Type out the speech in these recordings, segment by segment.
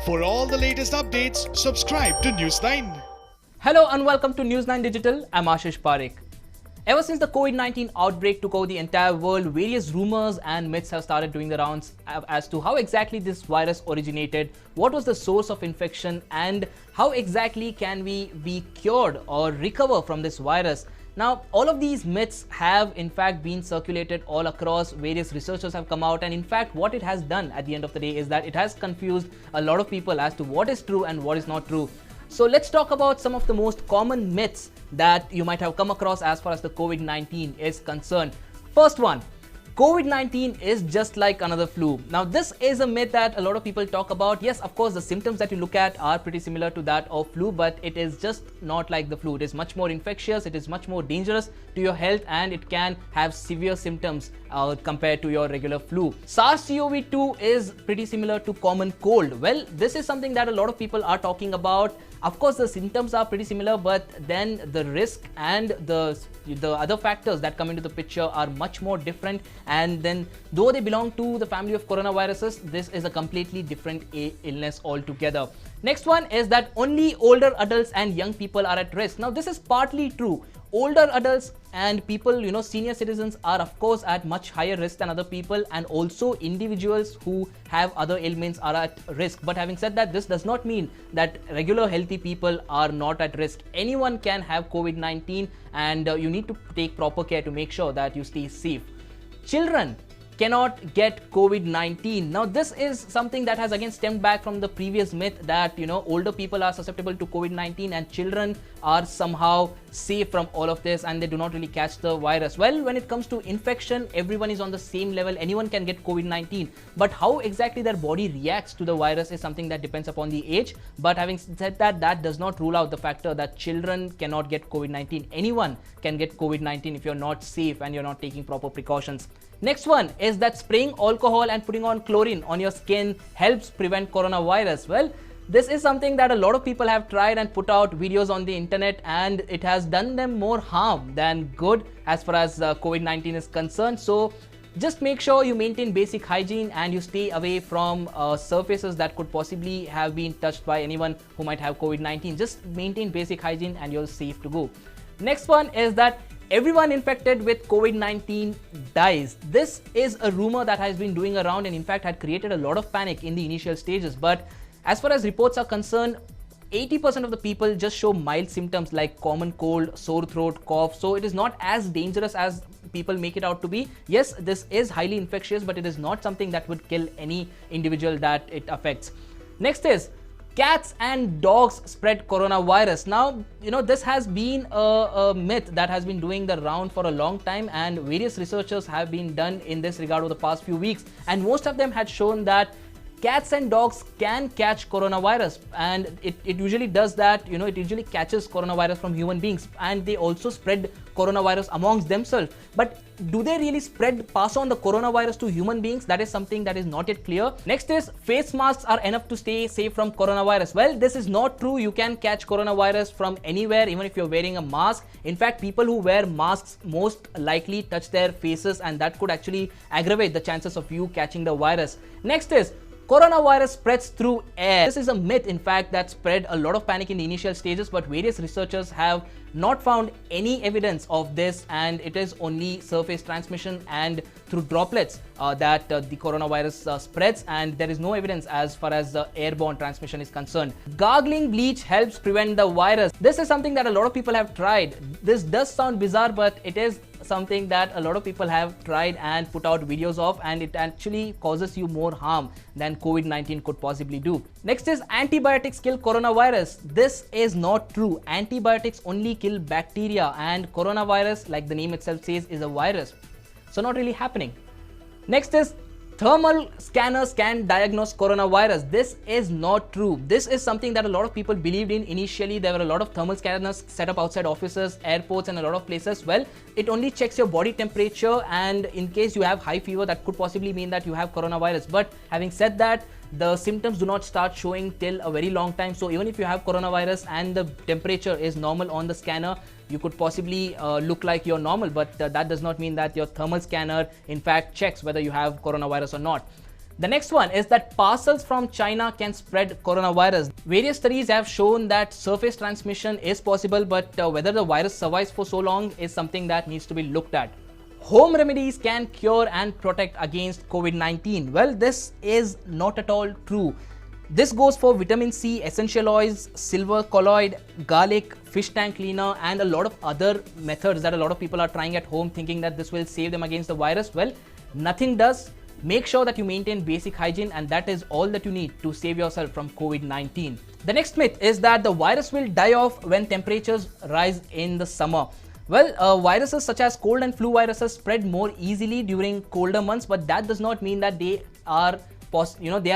For all the latest updates, subscribe to News9. Hello and welcome to News9 Digital. I'm Ashish Parekh. Ever since the COVID-19 outbreak took over the entire world, various rumors and myths have started doing the rounds as to how exactly this virus originated, what was the source of infection, and how exactly can we be cured or recover from this virus. Now, all of these myths have in fact been circulated all across. Various researchers have come out, and in fact what it has done at the end of the day is that it has confused a lot of people as to what is true and what is not true. So let's talk about some of the most common myths that you might have come across as far as the COVID-19 is concerned. First one, COVID-19 is just like another flu. Now, this is a myth that a lot of people talk about. Yes, of course, the symptoms that you look at are pretty similar to that of flu, but it is just not like the flu. It is much more infectious, it is much more dangerous to your health, and it can have severe symptoms compared to your regular flu. SARS-CoV-2 is pretty similar to common cold. Well, this is something that a lot of people are talking about. Of course, the symptoms are pretty similar, but then the risk and the other factors that come into the picture are much more different. And then, though they belong to the family of coronaviruses, this is a completely different illness altogether. Next one is that only older adults and young people are at risk. Now, this is partly true. Older adults and people, senior citizens are of course at much higher risk than other people, and also individuals who have other ailments are at risk. But having said that, this does not mean that regular healthy people are not at risk. Anyone can have COVID-19, and you need to take proper care to make sure that you stay safe. Children cannot get COVID-19. Now, this is something that has again stemmed back from the previous myth that older people are susceptible to COVID-19 and children are somehow safe from all of this and they do not really catch the virus. Well, when it comes to infection, everyone is on the same level. Anyone can get COVID-19, but how exactly their body reacts to the virus is something that depends upon the age. But having said that, that does not rule out the factor that children cannot get COVID-19. Anyone can get COVID-19 if you're not safe and you're not taking proper precautions. Next one is that spraying alcohol and putting on chlorine on your skin helps prevent coronavirus. Well, this is something that a lot of people have tried and put out videos on the internet, and it has done them more harm than good as far as COVID-19 is concerned. So just make sure you maintain basic hygiene and you stay away from surfaces that could possibly have been touched by anyone who might have COVID-19. Just maintain basic hygiene and you're safe to go. Next one is that everyone infected with COVID-19 dies. This is a rumor that has been doing around and in fact had created a lot of panic in the initial stages. But as far as reports are concerned, 80% of the people just show mild symptoms like common cold, sore throat, cough. So it is not as dangerous as people make it out to be. Yes, this is highly infectious, but it is not something that would kill any individual that it affects. Next is cats and dogs spread coronavirus. Now, this has been a myth that has been doing the round for a long time, and various researchers have been done in this regard over the past few weeks, and most of them had shown that cats and dogs can catch coronavirus, and it usually does that. It usually catches coronavirus from human beings, and they also spread coronavirus amongst themselves. But do they really pass on the coronavirus to human beings? That is something that is not yet clear. Next is face masks are enough to stay safe from coronavirus. Well, this is not true. You can catch coronavirus from anywhere, even if you're wearing a mask. In fact, people who wear masks most likely touch their faces, and that could actually aggravate the chances of you catching the virus. Next is coronavirus spreads through air. This is a myth, in fact, that spread a lot of panic in the initial stages, but various researchers have not found any evidence of this, and it is only surface transmission and through droplets that the coronavirus spreads, and there is no evidence as far as airborne transmission is concerned. Gargling bleach helps prevent the virus. This is something that a lot of people have tried. This does sound bizarre, but it is something that a lot of people have tried and put out videos of, and it actually causes you more harm than COVID-19 could possibly do. Next is antibiotics kill coronavirus. This is not true. Antibiotics only kill bacteria, and coronavirus, like the name itself says, is a virus. So not really happening. Next is thermal scanners can diagnose coronavirus. This is not true. This is something that a lot of people believed in initially. There were a lot of thermal scanners set up outside offices, airports, and a lot of places. Well, it only checks your body temperature, and in case you have high fever, that could possibly mean that you have coronavirus. But having said that, the symptoms do not start showing till a very long time. So even if you have coronavirus and the temperature is normal on the scanner, you could possibly look like you're normal, but that does not mean that your thermal scanner in fact checks whether you have coronavirus or not. The next one is that parcels from China can spread coronavirus. Various studies have shown that surface transmission is possible, but whether the virus survives for so long is something that needs to be looked at. Home remedies can cure and protect against COVID-19. Well, this is not at all true. This goes for vitamin C, essential oils, silver colloid, garlic, fish tank cleaner, and a lot of other methods that a lot of people are trying at home thinking that this will save them against the virus. Well, nothing does. Make sure that you maintain basic hygiene, and that is all that you need to save yourself from COVID-19. The next myth is that the virus will die off when temperatures rise in the summer. Well, viruses such as cold and flu viruses spread more easily during colder months, but that does not mean that they are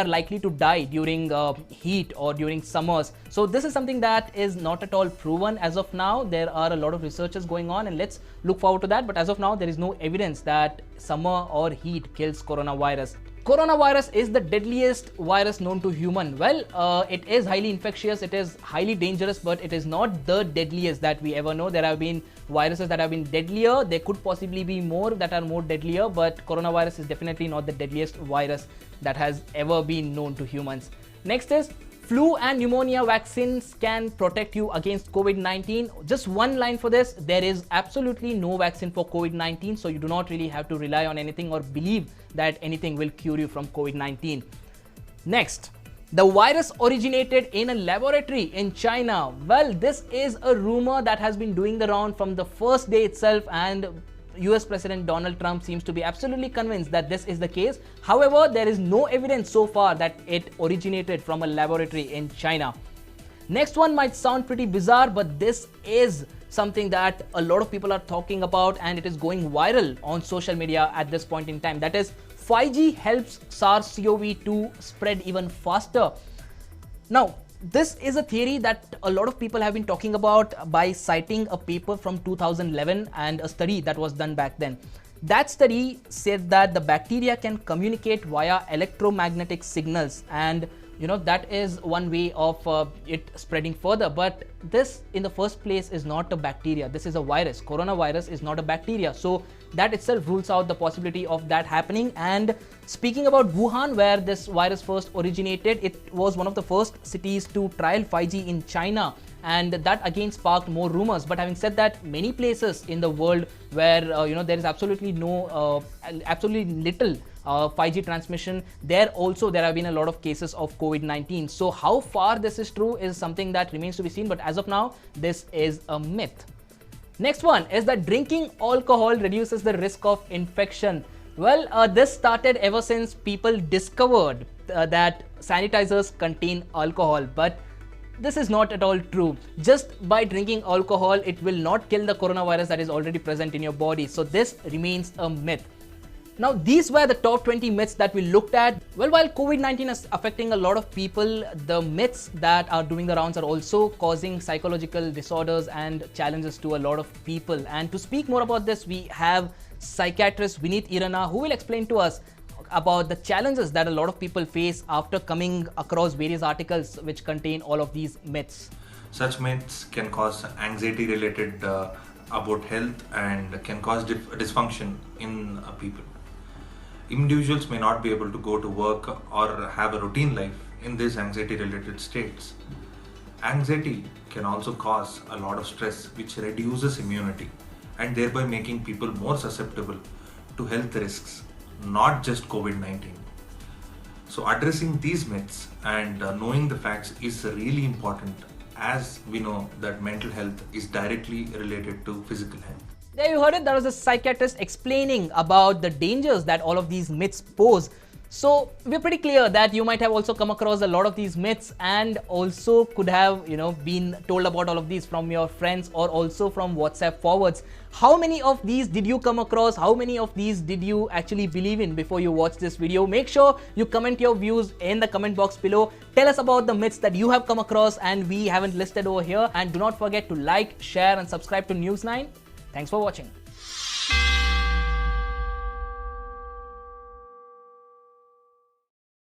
likely to die during heat or during summers. So this is something that is not at all proven as of now. There are a lot of researches going on, and let's look forward to that. But as of now, there is no evidence that summer or heat kills coronavirus. Coronavirus is the deadliest virus known to human. Well, it is highly infectious, it is highly dangerous, but it is not the deadliest that we ever know. There have been viruses that have been deadlier. There could possibly be more that are more deadlier, but coronavirus is definitely not the deadliest virus that has ever been known to humans. Next is flu and pneumonia vaccines can protect you against COVID-19. Just one line for this: there is absolutely no vaccine for COVID-19, so you do not really have to rely on anything or believe that anything will cure you from COVID-19. Next, the virus originated in a laboratory in China. Well, this is a rumor that has been doing the round from the first day itself, and US President Donald Trump seems to be absolutely convinced that this is the case. However, there is no evidence so far that it originated from a laboratory in China. Next one might sound pretty bizarre, but this is something that a lot of people are talking about, and it is going viral on social media at this point in time. That is, 5G helps SARS-CoV-2 spread even faster. Now, this is a theory that a lot of people have been talking about by citing a paper from 2011 and a study that was done back then. That study said that the bacteria can communicate via electromagnetic signals, and that is one way of it spreading further. But this in the first place is not a bacteria. This is a virus. Coronavirus is not a bacteria. So that itself rules out the possibility of that happening. And speaking about Wuhan, where this virus first originated, it was one of the first cities to trial 5G in China, and that again sparked more rumors. But having said that, many places in the world where there is absolutely little 5G transmission, there have been a lot of cases of COVID-19. So how far this is true is something that remains to be seen, but as of now, this is a myth. Next one is that drinking alcohol reduces the risk of infection. Well, this started ever since people discovered that sanitizers contain alcohol, but this is not at all true. Just by drinking alcohol, it will not kill the coronavirus that is already present in your body. So this remains a myth. Now, these were the top 20 myths that we looked at. Well, while COVID-19 is affecting a lot of people, the myths that are doing the rounds are also causing psychological disorders and challenges to a lot of people. And to speak more about this, we have psychiatrist Vineet Irana, who will explain to us about the challenges that a lot of people face after coming across various articles which contain all of these myths. Such myths can cause anxiety related about health and can cause dysfunction in people. Individuals may not be able to go to work or have a routine life in these anxiety related states. Anxiety can also cause a lot of stress, which reduces immunity and thereby making people more susceptible to health risks, not just COVID-19. So addressing these myths and knowing the facts is really important, as we know that mental health is directly related to physical health. There you heard it. That was a psychiatrist explaining about the dangers that all of these myths pose. So we're pretty clear that you might have also come across a lot of these myths and also could have, been told about all of these from your friends or also from WhatsApp forwards. How many of these did you come across? How many of these did you actually believe in before you watch this video? Make sure you comment your views in the comment box below. Tell us about the myths that you have come across and we haven't listed over here. And do not forget to like, share and subscribe to News9. Thanks for watching.